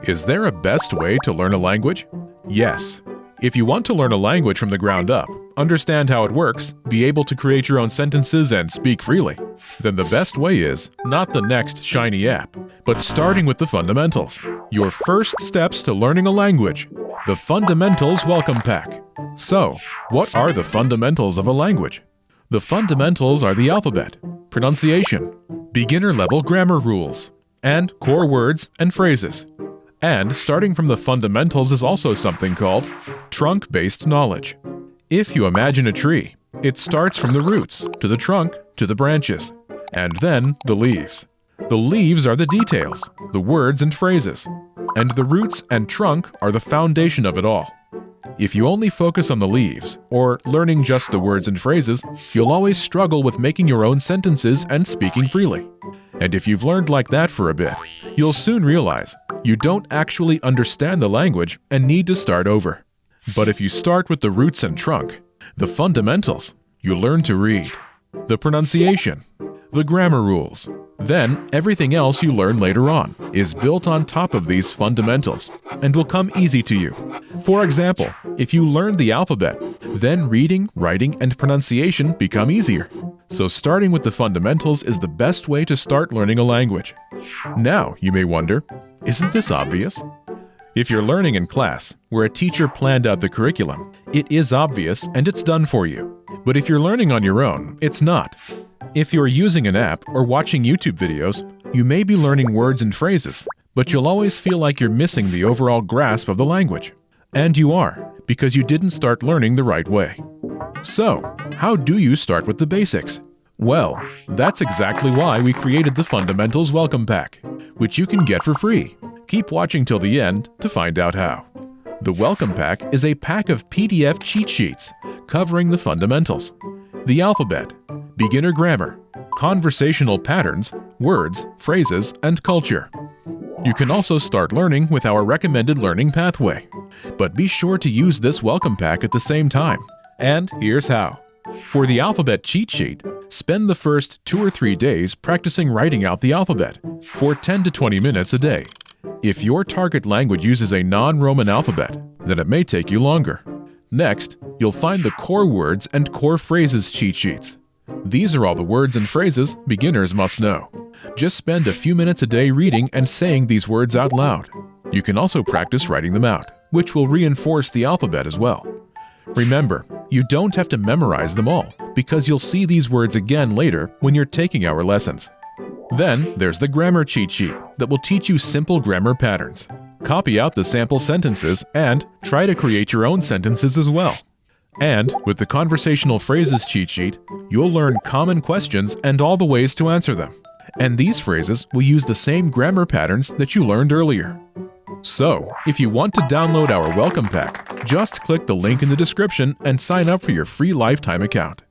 Is there a best way to learn a language? Yes. If you want to learn a language from the ground up, understand how it works, be able to create your own sentences and speak freely, then the best way is not the next shiny app, but starting with the fundamentals. Your first steps to learning a language. The Fundamentals Welcome Pack. So, what are the fundamentals of a language? The fundamentals are the alphabet, pronunciation, beginner-level grammar rules, and core words and phrases. And starting from the fundamentals is also something called trunk-based knowledge. If you imagine a tree, it starts from the roots, to the trunk, to the branches, and then the leaves. The leaves are the details, the words and phrases, and the roots and trunk are the foundation of it all. If you only focus on the leaves, or learning just the words and phrases, you'll always struggle with making your own sentences and speaking freely. And if you've learned like that for a bit, you'll soon realize you don't actually understand the language and need to start over. But if you start with the roots and trunk, the fundamentals, you learn to read, the pronunciation, the grammar rules. Then everything else you learn later on is built on top of these fundamentals and will come easy to you. For example, if you learn the alphabet, then reading, writing, and pronunciation become easier. So starting with the fundamentals is the best way to start learning a language. Now, you may wonder, isn't this obvious? If you're learning in class, where a teacher planned out the curriculum, it is obvious and it's done for you. But if you're learning on your own, it's not. If you're using an app or watching YouTube videos, you may be learning words and phrases, but you'll always feel like you're missing the overall grasp of the language. And you are, because you didn't start learning the right way. So, how do you start with the basics? Well, that's exactly why we created the Fundamentals Welcome Pack, which you can get for free. Keep watching till the end to find out how. The Welcome Pack is a pack of PDF cheat sheets covering the fundamentals, the alphabet, beginner grammar, conversational patterns, words, phrases, and culture. You can also start learning with our recommended learning pathway. But be sure to use this Welcome Pack at the same time. And here's how. For the alphabet cheat sheet, spend the first 2 or 3 days practicing writing out the alphabet for 10 to 20 minutes a day. If your target language uses a non-Roman alphabet, then it may take you longer. Next, you'll find the core words and core phrases cheat sheets. These are all the words and phrases beginners must know. Just spend a few minutes a day reading and saying these words out loud. You can also practice writing them out, which will reinforce the alphabet as well. Remember, you don't have to memorize them all, because you'll see these words again later when you're taking our lessons. Then, there's the grammar cheat sheet that will teach you simple grammar patterns. Copy out the sample sentences and try to create your own sentences as well. And with the conversational phrases cheat sheet, you'll learn common questions and all the ways to answer them. And these phrases will use the same grammar patterns that you learned earlier. So, if you want to download our Welcome Pack, just click the link in the description and sign up for your free lifetime account.